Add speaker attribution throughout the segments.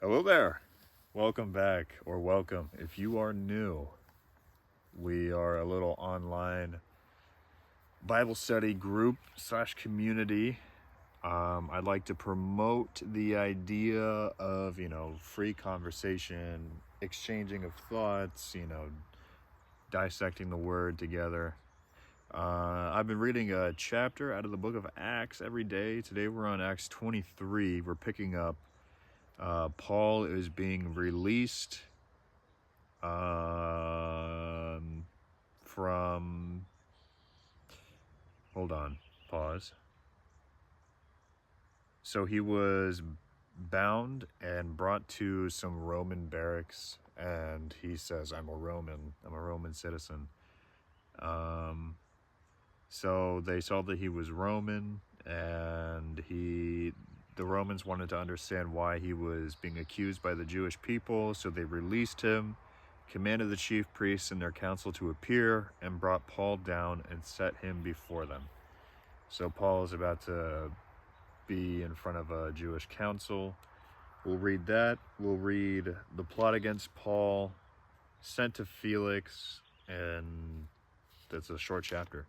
Speaker 1: Hello there. Welcome back, or welcome if you are new. We are a little online Bible study group / community. I'd like to promote the idea of, free conversation, exchanging of thoughts, dissecting the word together. I've been reading a chapter out of the book of Acts every day. Today we're on Acts 23. We're picking up Paul is being released from, hold on, pause. So he was bound and brought to some Roman barracks, and he says, I'm a Roman citizen. So they saw that he was Roman, and the Romans wanted to understand why he was being accused by the Jewish people, so they released him, commanded the chief priests and their council to appear, and brought Paul down and set him before them. So Paul is about to be in front of a Jewish council. We'll read that. We'll read the plot against Paul, sent to Felix, and that's a short chapter.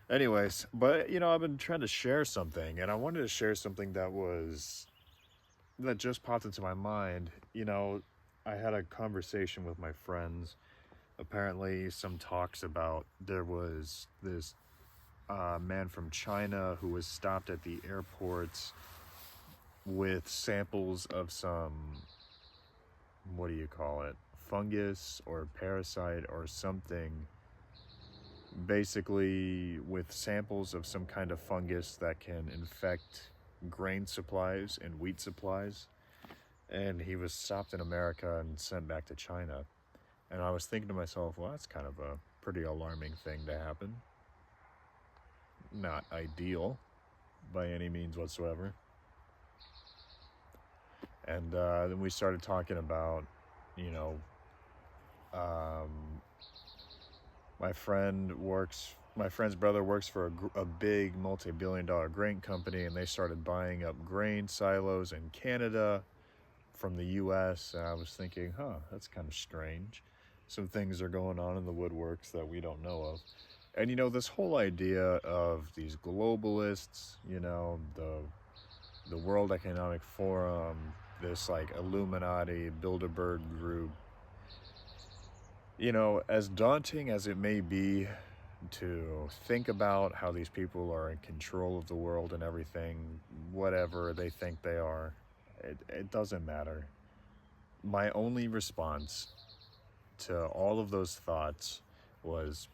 Speaker 1: Anyways, but I've been trying to share something, and I wanted to share something that just popped into my mind. I had a conversation with my friends. Apparently, some talks about there was this man from China who was stopped at the airports with samples of some, what do you call it, fungus or parasite or something, basically with samples of some kind of fungus that can infect grain supplies and wheat supplies. And he was stopped in America and sent back to China. And I was thinking to myself, well, that's kind of a pretty alarming thing to happen. Not ideal by any means whatsoever. And then we started talking about, my friend's brother works for a big multi-billion-dollar grain company, and they started buying up grain silos in Canada from the U.S. And I was thinking, that's kind of strange. Some things are going on in the woodworks that we don't know of. And this whole idea of these globalists, the World Economic Forum, this like Illuminati, Bilderberg group, as daunting as it may be to think about how these people are in control of the world and everything, whatever they think they are, it doesn't matter. My only response to all of those thoughts was,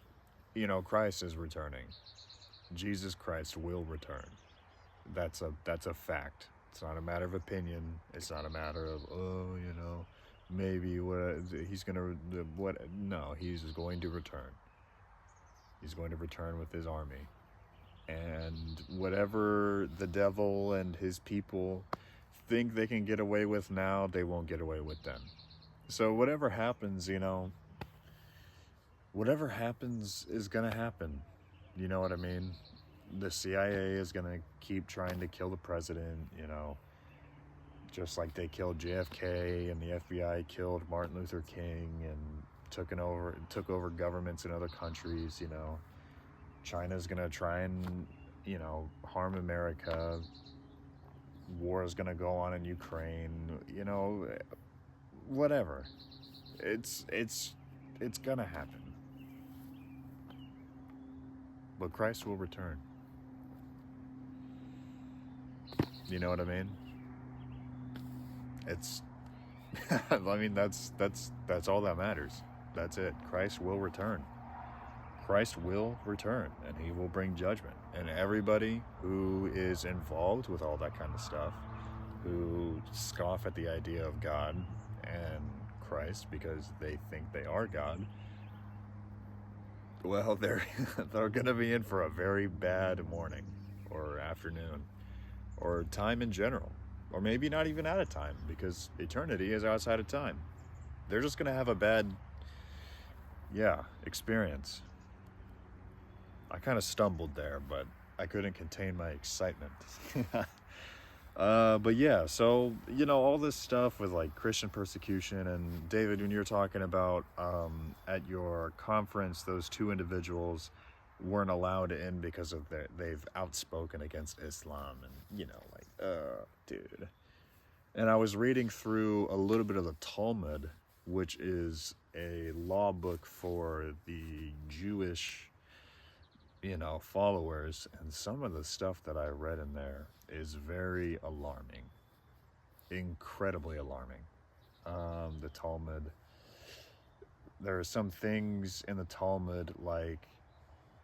Speaker 1: Christ is returning. Jesus Christ will return. That's a fact. It's not a matter of opinion. It's not a matter of, maybe he's going to, no, he's going to return. He's going to return with his army. And whatever the devil and his people think they can get away with now, they won't get away with then. So whatever happens, whatever happens is going to happen. You know what I mean? The CIA is going to keep trying to kill the president, just like they killed JFK and the FBI killed Martin Luther King and took over governments in other countries. China's going to try and, harm America. War is going to go on in Ukraine, whatever. It's going to happen. But Christ will return. You know what I mean? It's that's all that matters. That's it. Christ will return. Christ will return, and he will bring judgment. And everybody who is involved with all that kind of stuff, who scoff at the idea of God and Christ because they think they are God, well, they're going to be in for a very bad morning or afternoon or time in general. Or maybe not even out of time, because eternity is outside of time. They're just going to have a bad, experience. I kind of stumbled there, but I couldn't contain my excitement. But yeah, so, all this stuff with like Christian persecution, and David, when you're talking about at your conference, those two individuals weren't allowed in because of they've outspoken against Islam, and like, dude. And I was reading through a little bit of the Talmud, which is a law book for the Jewish, followers, and some of the stuff that I read in there is very alarming, incredibly alarming. The Talmud, there are some things in the Talmud, like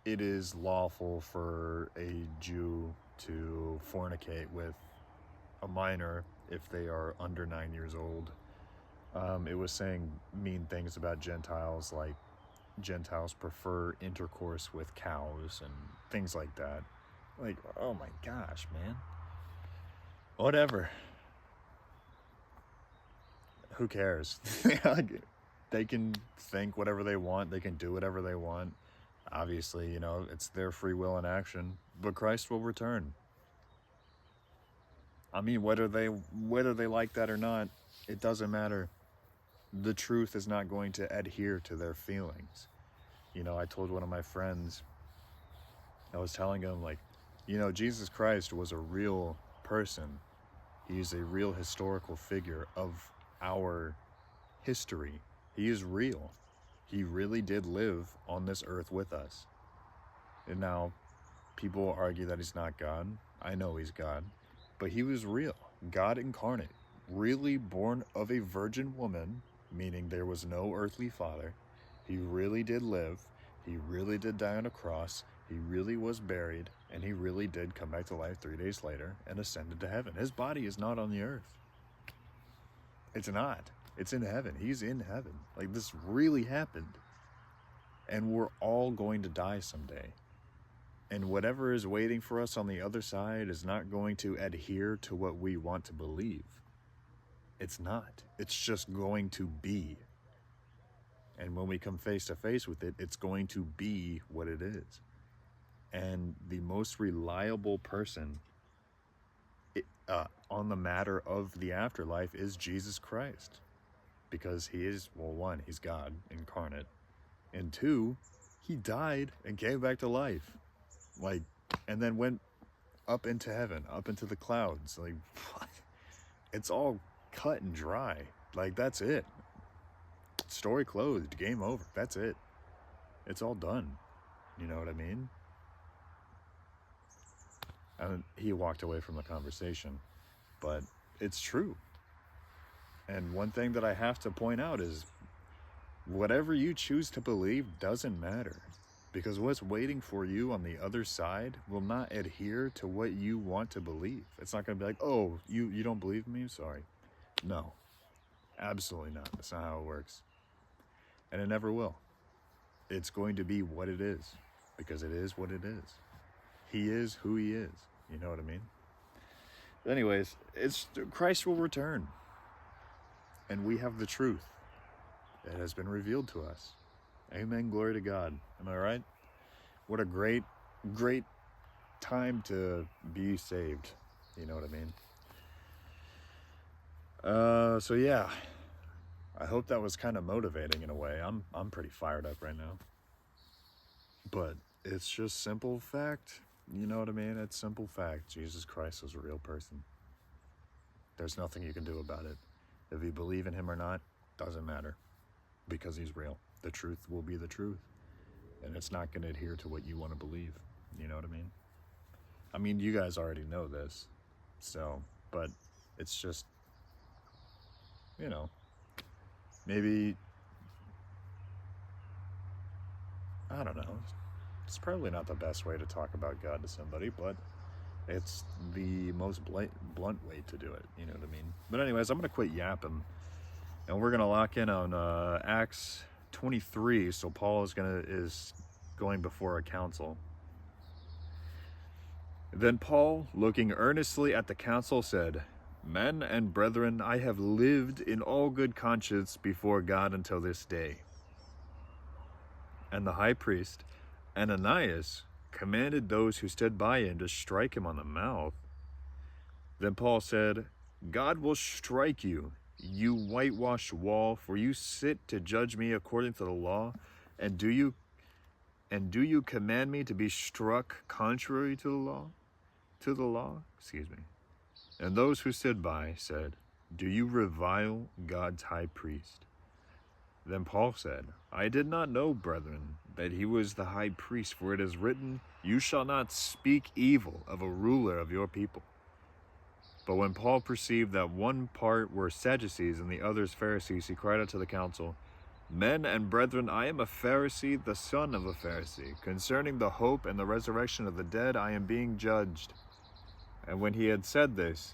Speaker 1: it is lawful for a Jew to fornicate with a minor if they are under 9 years old. It was saying mean things about Gentiles, like Gentiles prefer intercourse with cows and things like that. Like, oh my gosh, man. Whatever. Who cares? They can think whatever they want. They can do whatever they want. Obviously, it's their free will in action. But Christ will return. I mean, whether they like that or not, it doesn't matter. The truth is not going to adhere to their feelings. I told one of my friends, I was telling him, like, Jesus Christ was a real person. He's a real historical figure of our history. He is real. He really did live on this earth with us. And now, people argue that he's not God. I know he's God. But he was real. God incarnate. Really born of a virgin woman, meaning there was no earthly father. He really did live. He really did die on a cross. He really was buried. And he really did come back to life 3 days later and ascended to heaven. His body is not on the earth. It's not. It's in heaven. He's in heaven. Like, this really happened. And we're all going to die someday. And whatever is waiting for us on the other side is not going to adhere to what we want to believe. It's not. It's just going to be. And when we come face to face with it, it's going to be what it is. And the most reliable person on the matter of the afterlife is Jesus Christ. Because he is, well, one, he's God incarnate. And two, he died and came back to life. Like, and then went up into heaven, up into the clouds. Like, what? It's all cut and dry. Like, that's it. Story closed. Game over. That's it. It's all done. You know what I mean? And he walked away from the conversation. But it's true. And one thing that I have to point out is whatever you choose to believe doesn't matter. Because what's waiting for you on the other side will not adhere to what you want to believe. It's not going to be like, oh, you don't believe me? Sorry. No. Absolutely not. That's not how it works. And it never will. It's going to be what it is. Because it is what it is. He is who he is. You know what I mean? But anyways, Christ will return. And we have the truth that has been revealed to us. Amen. Glory to God. Am I right? What a great, great time to be saved. You know what I mean? So yeah, I hope that was kind of motivating in a way. I'm pretty fired up right now. But it's just simple fact. You know what I mean? It's simple fact. Jesus Christ was a real person. There's nothing you can do about it. If you believe in him or not, doesn't matter. Because he's real. The truth will be the truth. And it's not going to adhere to what you want to believe. You know what I mean? I mean, you guys already know this. So, but it's just, maybe, I don't know. It's probably not the best way to talk about God to somebody, but it's the most blunt way to do it. You know what I mean? But anyways, I'm going to quit yapping. And we're going to lock in on Acts 23. So Paul is going before a council. Then Paul, looking earnestly at the council, said, "Men and brethren, I have lived in all good conscience before God until this day." And the high priest, Ananias, commanded those who stood by him to strike him on the mouth. Then Paul said, God will strike you, you whitewashed wall, for you sit to judge me according to the law, and do you command me to be struck contrary to the law? Excuse me. And those who stood by said, do you revile God's high priest? Then Paul said, I did not know, brethren, that he was the high priest, for it is written, you shall not speak evil of a ruler of your people. But when Paul perceived that one part were Sadducees and the others Pharisees, he cried out to the council, Men and brethren, I am a Pharisee, the son of a Pharisee. Concerning the hope and the resurrection of the dead, I am being judged. And when he had said this,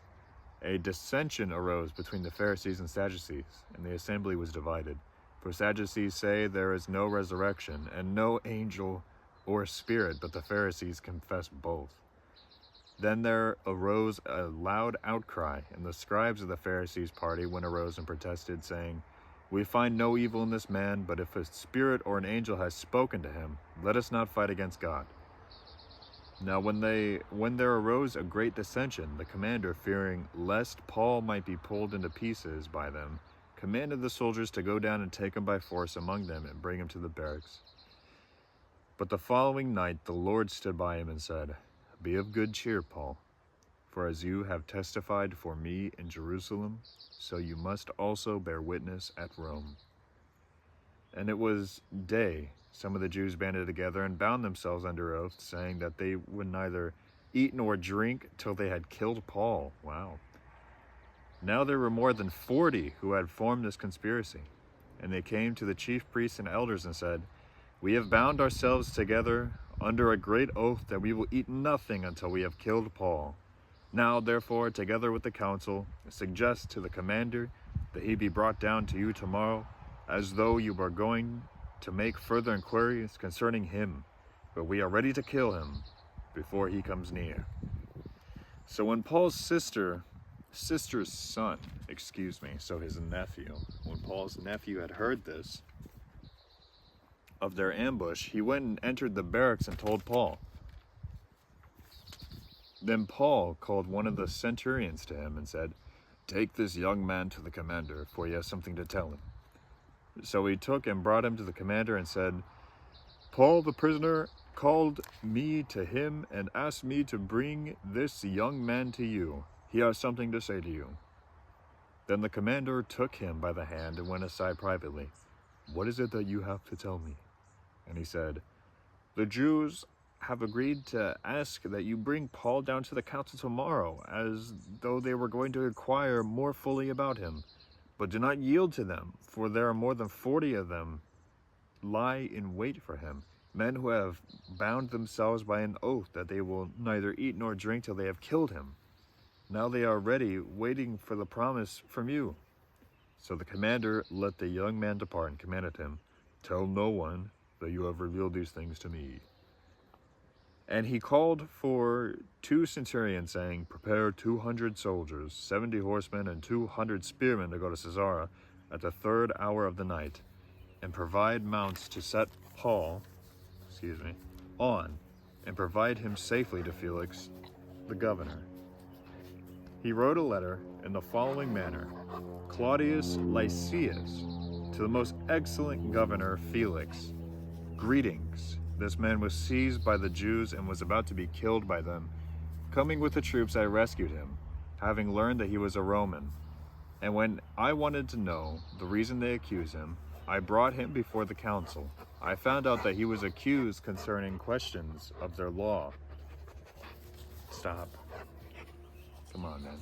Speaker 1: a dissension arose between the Pharisees and Sadducees, and the assembly was divided. For Sadducees say there is no resurrection, and no angel or spirit, but the Pharisees confess both. Then there arose a loud outcry, and the scribes of the Pharisees' party arose and protested, saying, We find no evil in this man, but if a spirit or an angel has spoken to him, let us not fight against God. Now when there arose a great dissension, the commander, fearing lest Paul might be pulled into pieces by them, commanded the soldiers to go down and take him by force among them and bring him to the barracks. But the following night the Lord stood by him and said, Be of good cheer, Paul, for as you have testified for me in Jerusalem, so you must also bear witness at Rome. And it was day. Some of the Jews banded together and bound themselves under oath, saying that they would neither eat nor drink till they had killed Paul. Wow. Now there were more than 40 who had formed this conspiracy. And they came to the chief priests and elders and said, We have bound ourselves together under a great oath that we will eat nothing until we have killed Paul. Now, therefore, together with the council, suggest to the commander that he be brought down to you tomorrow, as though you were going to make further inquiries concerning him, but we are ready to kill him before he comes near. So when Paul's sister's son, so his nephew, when Paul's nephew had heard this, of their ambush, he went and entered the barracks and told Paul. Then Paul called one of the centurions to him and said, Take this young man to the commander, for he has something to tell him. So he took and brought him to the commander and said, Paul the prisoner called me to him and asked me to bring this young man to you. He has something to say to you. Then the commander took him by the hand and went aside privately. What is it that you have to tell me? And he said, The Jews have agreed to ask that you bring Paul down to the council tomorrow, as though they were going to inquire more fully about him. But do not yield to them, for there are more than 40 of them lie in wait for him, men who have bound themselves by an oath that they will neither eat nor drink till they have killed him. Now they are ready, waiting for the promise from you. So the commander let the young man depart and commanded him, Tell no one that you have revealed these things to me. And he called for 2 centurions, saying, Prepare 200 soldiers, 70 horsemen, and 200 spearmen to go to Caesarea at the 3rd hour of the night, and provide mounts to set Paul, on, and provide him safely to Felix, the governor. He wrote a letter in the following manner, Claudius Lysias, to the most excellent governor Felix, Greetings. This man was seized by the Jews and was about to be killed by them. Coming with the troops, I rescued him, having learned that he was a Roman. And when I wanted to know the reason they accused him, I brought him before the council. I found out that he was accused concerning questions of their law. Stop. Come on, man.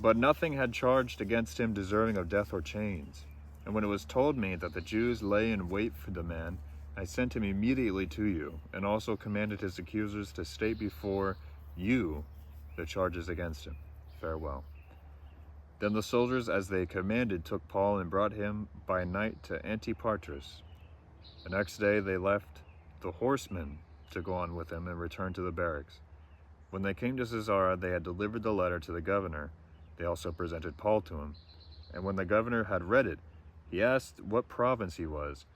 Speaker 1: But nothing had charged against him deserving of death or chains. And when it was told me that the Jews lay in wait for the man, I sent him immediately to you, and also commanded his accusers to state before you the charges against him. Farewell. Then the soldiers, as they commanded, took Paul and brought him by night to Antipatris. The next day they left the horsemen to go on with him and returned to the barracks. When they came to Caesarea, they had delivered the letter to the governor. They also presented Paul to him. And when the governor had read it, he asked what province he was.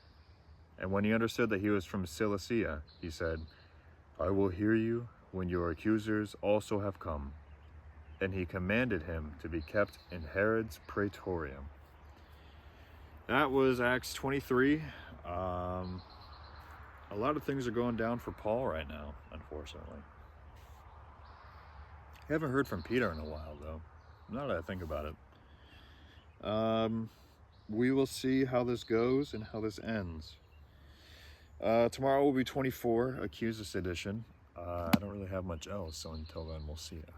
Speaker 1: And when he understood that he was from Cilicia, he said, I will hear you when your accusers also have come. And he commanded him to be kept in Herod's praetorium. That was Acts 23. A lot of things are going down for Paul right now, unfortunately. I haven't heard from Peter in a while, though, now that I think about it. We will see how this goes and how this ends. Tomorrow will be 24, Accusus edition. I don't really have much else, so until then, we'll see ya.